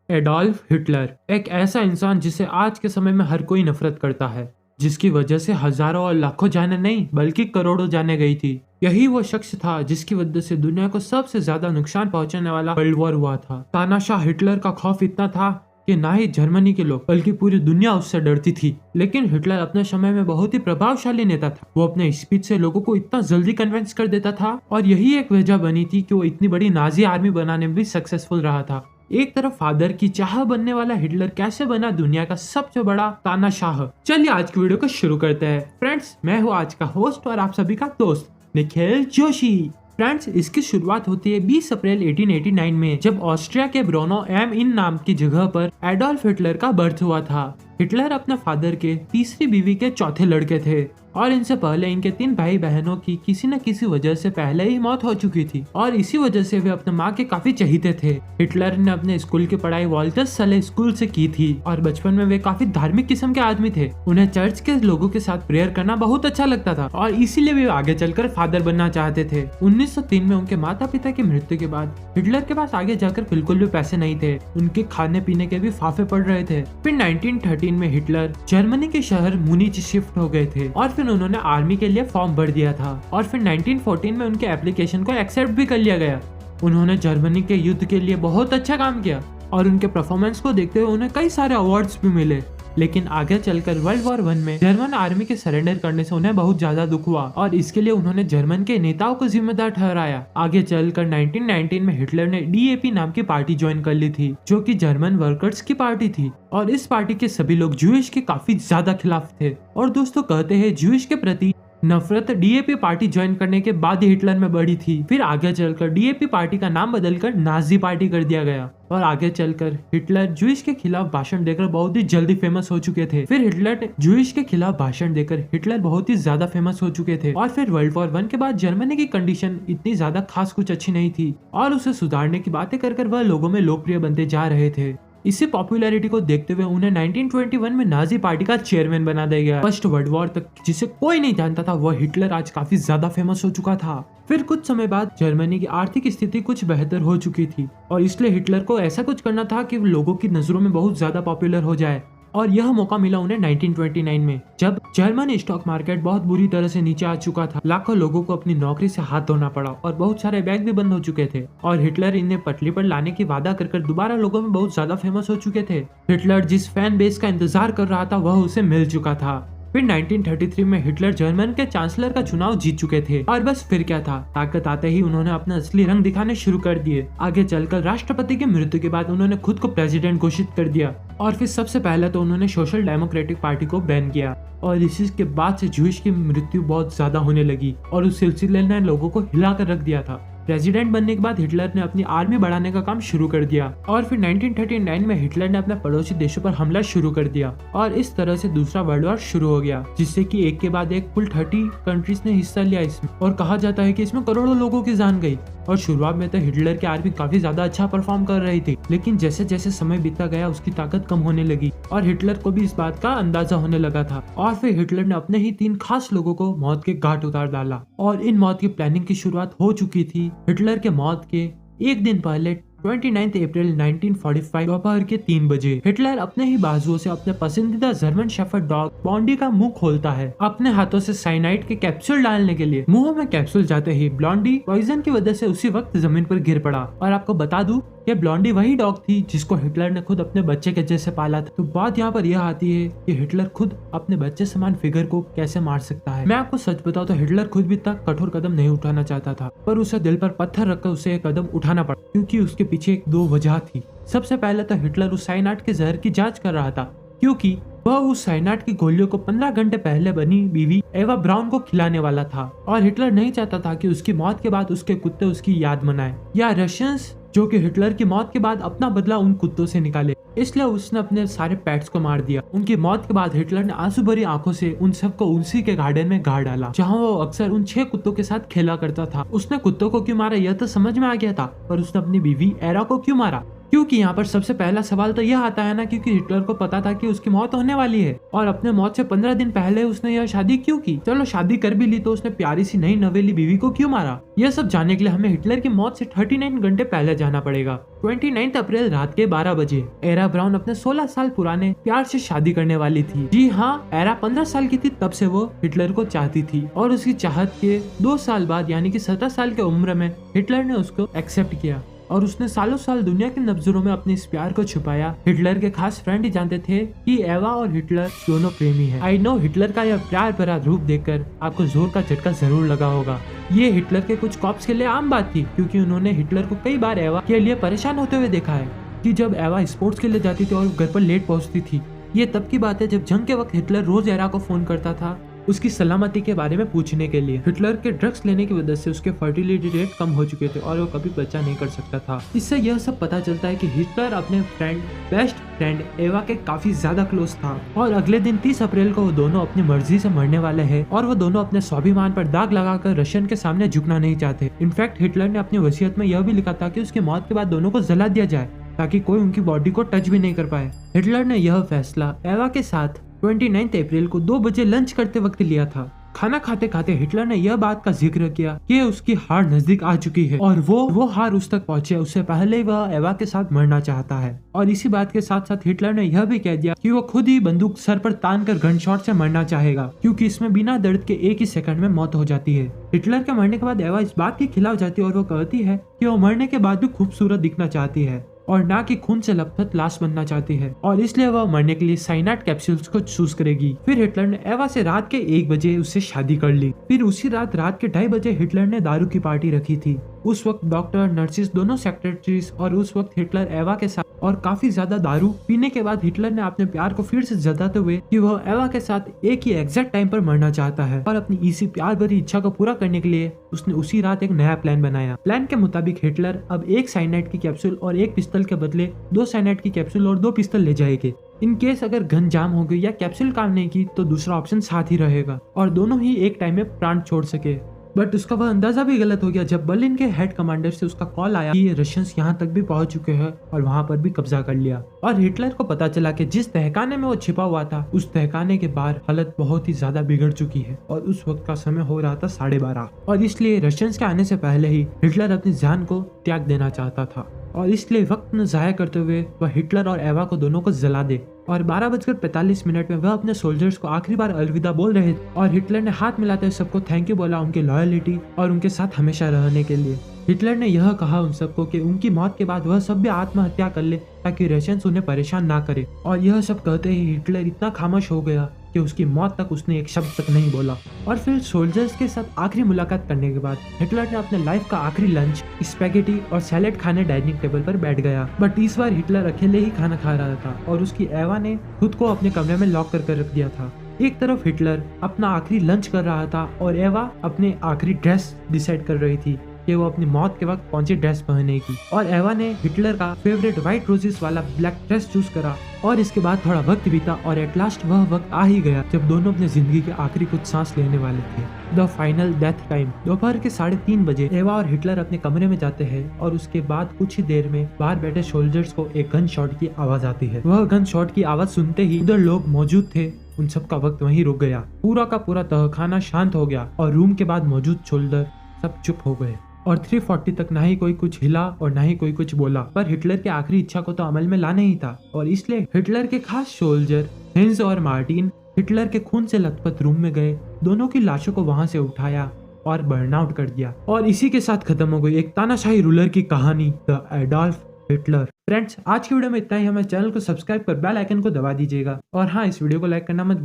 Adolf Hitler एक ऐसा इंसान जिसे आज के समय में हर कोई नफरत करता है, जिसकी वजह से हजारों और लाखों जानें नहीं बल्कि करोड़ों जानें गई थी। यही वो शख्स था जिसकी वजह से दुनिया को सबसे ज्यादा नुकसान पहुंचाने वाला वर्ल्ड वॉर हुआ था। तानाशाह हिटलर का खौफ इतना था कि ना ही जर्मनी के लोग बल्कि पूरी दुनिया उससे डरती थी। लेकिन हिटलर अपने समय में बहुत ही प्रभावशाली नेता था। वो अपने स्पीच से लोगों को इतना जल्दी कन्विंस कर देता था और यही एक वजह बनी थी कि वो इतनी बड़ी नाजी आर्मी बनाने में भी सक्सेसफुल रहा था। एक तरफ फादर की चाह बनने वाला हिटलर कैसे बना दुनिया का सबसे बड़ा तानाशाह। चलिए आज की वीडियो को शुरू करते हैं। फ्रेंड्स, मैं हूँ आज का होस्ट और आप सभी का दोस्त निखिल जोशी। फ्रेंड्स, इसकी शुरुआत होती है 20 अप्रैल 1889 में, जब ऑस्ट्रिया के ब्रोनो एम इन नाम की जगह पर एडोल्फ हिटलर का बर्थ हुआ था। हिटलर अपने फादर के तीसरी बीवी के चौथे लड़के थे और इनसे पहले इनके 3 भाई बहनों की किसी न किसी वजह से पहले ही मौत हो चुकी थी और इसी वजह से वे अपने माँ के काफी चहीते थे। हिटलर ने अपने स्कूल की पढ़ाई वॉल्टर्स सले स्कूल से की थी और बचपन में वे काफी धार्मिक किस्म के आदमी थे। उन्हें चर्च के लोगों के साथ प्रेयर करना बहुत अच्छा लगता था और इसीलिए वे आगे चलकर फादर बनना चाहते थे। 1903 में उनके माता पिता की मृत्यु के बाद हिटलर के पास आगे जाकर बिल्कुल भी पैसे नहीं थे। उनके खाने पीने के भी फाफे पड़ रहे थे। फिर 1913 में हिटलर जर्मनी के शहर मुनीच शिफ्ट हो गए थे और फिर उन्होंने आर्मी के लिए फॉर्म भर दिया था और फिर 1914 में उनके एप्लीकेशन को एक्सेप्ट भी कर लिया गया। उन्होंने जर्मनी के युद्ध के लिए बहुत अच्छा काम किया और उनके परफॉर्मेंस को देखते हुए उन्हें कई सारे अवार्ड्स भी मिले। लेकिन आगे चलकर वर्ल्ड वॉर 1 में जर्मन आर्मी के सरेंडर करने से उन्हें बहुत ज्यादा दुख हुआ और इसके लिए उन्होंने जर्मन के नेताओं को जिम्मेदार ठहराया। आगे चलकर 1919 में हिटलर ने डीएपी नाम की पार्टी ज्वाइन कर ली थी, जो कि जर्मन वर्कर्स की पार्टी थी और इस पार्टी के सभी लोग ज्यूइश के काफी ज्यादा खिलाफ थे। और दोस्तों, कहते हैं ज्यूइश के प्रति नफरत डीएपी पार्टी ज्वाइन करने के बाद हिटलर में बढ़ी थी। फिर आगे चलकर डीएपी पार्टी का नाम बदलकर नाजी पार्टी कर दिया गया और आगे चलकर हिटलर ज्यूइश के खिलाफ भाषण देकर बहुत ही जल्दी फेमस हो चुके थे। फिर हिटलर ज्यूइश के खिलाफ भाषण देकर हिटलर बहुत ही ज्यादा फेमस हो चुके थे और फिर वर्ल्ड वॉर 1 के बाद जर्मनी की कंडीशन इतनी ज्यादा खास कुछ अच्छी नहीं थी और उसे सुधारने की बातें कर वह लोगों में लोकप्रिय बनते जा रहे थे। इसी पॉपुलैरिटी को देखते हुए उन्हें 1921 में नाजी पार्टी का चेयरमैन बना दिया गया। फर्स्ट वर्ल्ड वॉर तक जिसे कोई नहीं जानता था, वह हिटलर आज काफी ज्यादा फेमस हो चुका था। फिर कुछ समय बाद जर्मनी की आर्थिक स्थिति कुछ बेहतर हो चुकी थी और इसलिए हिटलर को ऐसा कुछ करना था कि लोगों की नजरों में बहुत ज्यादा पॉपुलर हो जाए और यह मौका मिला उन्हें 1929 में, जब जर्मन स्टॉक मार्केट बहुत बुरी तरह से नीचे आ चुका था। लाखों लोगों को अपनी नौकरी से हाथ धोना पड़ा और बहुत सारे बैंक भी बंद हो चुके थे और हिटलर इन्हें पटरी पर लाने की वादा कर दोबारा लोगों में बहुत ज्यादा फेमस हो चुके थे। हिटलर जिस फैन बेस का इंतजार कर रहा था वह उसे मिल चुका था। फिर 1933 में हिटलर जर्मन के चांसलर का चुनाव जीत चुके थे और बस फिर क्या था, ताकत आते ही उन्होंने अपना असली रंग दिखाने शुरू कर दिए। आगे चलकर राष्ट्रपति की मृत्यु के बाद उन्होंने खुद को प्रेसिडेंट घोषित कर दिया और फिर सबसे पहले तो उन्होंने सोशल डेमोक्रेटिक पार्टी को बैन किया और इसी के बाद से ज्यूइश की मृत्यु बहुत ज्यादा होने लगी और उस सिलसिले ने लोगों को हिलाकर रख दिया था। प्रेसिडेंट बनने के बाद हिटलर ने अपनी आर्मी बढ़ाने का काम शुरू कर दिया और फिर 1939 में हिटलर ने अपने पड़ोसी देशों पर हमला शुरू कर दिया और इस तरह से दूसरा वर्ल्ड वॉर शुरू हो गया, जिससे कि एक के बाद एक कुल 30 कंट्रीज ने हिस्सा लिया इसमें और कहा जाता है कि इसमें करोड़ों लोगों की जान गई। और शुरुआत में तो हिटलर की आर्मी काफी ज्यादा अच्छा परफॉर्म कर रही थी, लेकिन जैसे जैसे समय बीतता गया उसकी ताकत कम होने लगी और हिटलर को भी इस बात का अंदाजा होने लगा था और फिर हिटलर ने अपने ही 3 खास लोगों को मौत के घाट उतार डाला और इन मौत की प्लानिंग की शुरुआत हो चुकी थी। हिटलर के मौत के एक दिन पहले 29 अप्रैल 1945 दोपहर के 3 बजे हिटलर अपने ही बाजुओं से अपने पसंदीदा जर्मन शेफर्ड डॉग ब्लॉन्डी का मुंह खोलता है अपने हाथों से साइनाइड के कैप्सूल डालने के लिए। मुंह में कैप्सूल जाते ही ब्लॉन्डी पॉइजन की वजह से उसी वक्त जमीन पर गिर पड़ा और आपको बता दूं कि ब्लॉन्डी वही डॉग थी जिसको हिटलर ने खुद अपने बच्चे के जैसे पाला था। तो बात यहाँ पर यह आती है कि हिटलर खुद अपने बच्चे समान फिगर को कैसे मार सकता है। मैं आपको सच बताऊं तो हिटलर खुद भी इतना कठोर कदम नहीं उठाना चाहता था, पर उसे दिल पर पत्थर रखकर उसे एक कदम उठाना पड़ा क्योंकि उसके पीछे 2 वजह थी। सबसे पहले तो हिटलर उस साइनाइड के जहर की जांच कर रहा था क्योंकि वह उस साइनाइड की गोलियों को 15 घंटे पहले बनी बीवी एवा ब्राउन को खिलाने वाला था और हिटलर नहीं चाहता था कि उसकी मौत के बाद उसके कुत्ते उसकी याद मनाएं या रशियंस जो कि हिटलर की मौत के बाद अपना बदला उन कुत्तों से निकाले। इसलिए उसने अपने सारे पेट्स को मार दिया। उनकी मौत के बाद हिटलर ने आंसू भरी आंखों से उन सबको उसी के गार्डन में गाड़ डाला जहां वो अक्सर उन 6 कुत्तों के साथ खेला करता था। उसने कुत्तों को क्यों मारा यह तो समझ में आ गया था, पर उसने अपनी बीवी एरा को क्यों मारा क्योंकि यहाँ पर सबसे पहला सवाल तो यह आता है ना, क्योंकि हिटलर को पता था कि उसकी मौत होने वाली है और अपने मौत से 15 दिन पहले उसने यह शादी क्यों की। चलो शादी कर भी ली तो उसने प्यारी सी नई नवेली बीवी को क्यों मारा। यह सब जानने के लिए हमें हिटलर की मौत से 39 घंटे पहले जाना पड़ेगा। 29 अप्रैल रात के 12 बजे एरा ब्राउन अपने 16 साल पुराने प्यार से शादी करने वाली थी। जी हाँ, एरा 15 साल की थी तब से वो हिटलर को चाहती थी और उसकी चाहत के 2 साल बाद यानी कि 17 साल की उम्र में हिटलर ने उसको एक्सेप्ट किया और उसने सालों साल दुनिया की नजरों में अपने इस प्यार को छुपाया। हिटलर के खास फ्रेंड ही जानते थे कि एवा और हिटलर दोनों प्रेमी हैं। आई नो हिटलर का यह प्यार भरा रूप देखकर आपको जोर का झटका जरूर लगा होगा। ये हिटलर के कुछ कॉप्स के लिए आम बात थी, क्योंकि उन्होंने हिटलर को कई बार एवा के लिए परेशान होते हुए देखा है कि जब एवा स्पोर्ट्स के लिए जाती थी और घर पर लेट पहुंचती थी। ये तब की बात है जब जंग के वक्त हिटलर रोज एरा को फोन करता था उसकी सलामती के बारे में पूछने के लिए। हिटलर के ड्रग्स लेने की वजह से उसके फर्टिलिटी रेट कम हो चुके थे और वो कभी बच्चा नहीं कर सकता था। इससे यह सब पता चलता है कि हिटलर अपने बेस्ट फ्रेंड एवा के काफी ज्यादा क्लोज था और अगले दिन 30 अप्रैल को वो दोनों अपनी मर्जी से मरने वाले हैं और वो दोनों अपने स्वाभिमान पर दाग लगाकर रशियन के सामने झुकना नहीं चाहते। इनफैक्ट हिटलर ने अपनी वसीयत में यह भी लिखा था कि उसकी मौत के बाद दोनों को जला दिया जाए ताकि कोई उनकी बॉडी को टच भी नहीं कर पाए। हिटलर ने यह फैसला एवा के साथ 29 अप्रैल को 2 बजे लंच करते वक्त लिया था। खाना खाते खाते हिटलर ने यह बात का जिक्र किया कि उसकी हार नजदीक आ चुकी है और वो हार उस तक पहुंचे उससे पहले वह एवा के साथ मरना चाहता है। और इसी बात के साथ साथ हिटलर ने यह भी कह दिया कि वो खुद ही बंदूक सर पर तान कर गन शॉट से मरना चाहेगा, क्योंकि इसमें बिना दर्द के एक ही सेकंड में मौत हो जाती है। हिटलर के मरने के बाद एवा इस बात के खिलाफ जाती है और वो कहती है कि वो मरने के बाद भी खूबसूरत दिखना चाहती है और ना कि खून से लथपथ लाश बनना चाहती है और इसलिए वह मरने के लिए साइनाइड कैप्सूल्स को चूज करेगी। फिर हिटलर ने एवा से रात के 1 बजे उससे शादी कर ली। फिर उसी रात के 2:30 बजे हिटलर ने दारू की पार्टी रखी थी। उस वक्त डॉक्टर, नर्सिस, दोनों सेक्रेटरीज और उस वक्त हिटलर एवा के साथ और काफी ज्यादा दारू पीने के बाद हिटलर ने अपने प्यार को फिर से जताते हुए कि वह एवा के साथ एक ही एग्जैक्ट टाइम पर मरना चाहता है और अपनी इसी प्यार भरी इच्छा को पूरा करने के लिए उसने उसी रात एक नया प्लान बनाया। प्लान के मुताबिक हिटलर अब 1 साइनाइड की कैप्सूल और 1 पिस्तल के बदले 2 साइनाइड की कैप्सूल और 2 पिस्तल ले जाएंगे। इन केस अगर गन जाम हो गई या कैप्सूल काम नहीं की तो दूसरा ऑप्शन साथ ही रहेगा और दोनों ही एक टाइम में प्राण छोड़ सके। बट उसका वह अंदाजा भी गलत हो गया जब बर्लिन के हेड कमांडर से उसका कॉल आया कि ये रशियंस यहाँ तक भी पहुंच चुके हैं और वहाँ पर भी कब्जा कर लिया। और हिटलर को पता चला कि जिस तहखाने में वो छिपा हुआ था उस तहखाने के बाहर हालत बहुत ही ज्यादा बिगड़ चुकी है और उस वक्त का समय हो रहा था 12:30 और इसलिए रशियंस के आने से पहले ही हिटलर अपनी जान को त्याग देना चाहता था और इसलिए वक्त न जाया करते हुए वह हिटलर और एवा को दोनों को जला दे। और 12:45 में वह अपने सोल्जर्स को आखिरी बार अलविदा बोल रहे थे और हिटलर ने हाथ मिलाते हुए सबको थैंक यू बोला उनकी लॉयलिटी और उनके साथ हमेशा रहने के लिए। हिटलर ने यह कहा उन सबको कि उनकी मौत के बाद वह सब भी आत्महत्या कर ले ताकि रशियंस उन्हें परेशान ना करे। और यह सब कहते ही हिटलर इतना खामोश हो गया कि उसकी मौत तक उसने एक शब्द तक नहीं बोला। और फिर सोल्जर्स के साथ आखिरी मुलाकात करने के बाद हिटलर ने अपने लाइफ का आखिरी लंच स्पैगेटी और सैलेड खाने डाइनिंग टेबल पर बैठ गया। बट इस बार हिटलर अकेले ही खाना खा रहा था और उसकी एवा ने खुद को अपने कमरे में लॉक कर रख दिया था। एक तरफ हिटलर अपना आखिरी लंच कर रहा था और एवा अपने आखिरी ड्रेस डिसाइड कर रही थी कि वो अपनी मौत के वक्त कौन सी ड्रेस पहनेगी। और एवा ने हिटलर का फेवरेट व्हाइट रोजेस वाला ब्लैक ड्रेस चूज करा और इसके बाद थोड़ा वक्त बीता और एट लास्ट वह वक्त आ ही गया जब दोनों अपनी जिंदगी के आखिरी कुछ सांस लेने वाले थे। The final death time. दोपहर के 3:30 बजे एवा और हिटलर अपने कमरे में जाते हैं और उसके बाद कुछ ही देर में बाहर बैठे सोल्जर्स को एक गन शॉट की आवाज आती है। वह गन शॉट की आवाज सुनते ही उधर लोग मौजूद थे उन सब का वक्त वहीं रुक गया। पूरा का पूरा तहखाना शांत हो गया और रूम के बाद मौजूद सोल्जर सब चुप हो गए और 3:40 तक ना ही कोई कुछ हिला और ना ही कोई कुछ बोला। पर हिटलर की आखिरी इच्छा को तो अमल में लाना ही था और इसलिए हिटलर के खास सोल्जर हिंज और मार्टिन हिटलर के खून से लथपथ रूम में गए, दोनों की लाशों को वहां से उठाया और बर्नआउट कर दिया। और इसी के साथ खत्म हो गई एक तानाशाही रूलर की कहानी, द एडोल्फ हिटलर। फ्रेंड्स, आज की वीडियो में इतना ही। हमारे चैनल को सब्सक्राइब कर बेल आइकन को दबा दीजिएगा और हाँ, इस वीडियो को लाइक करना मत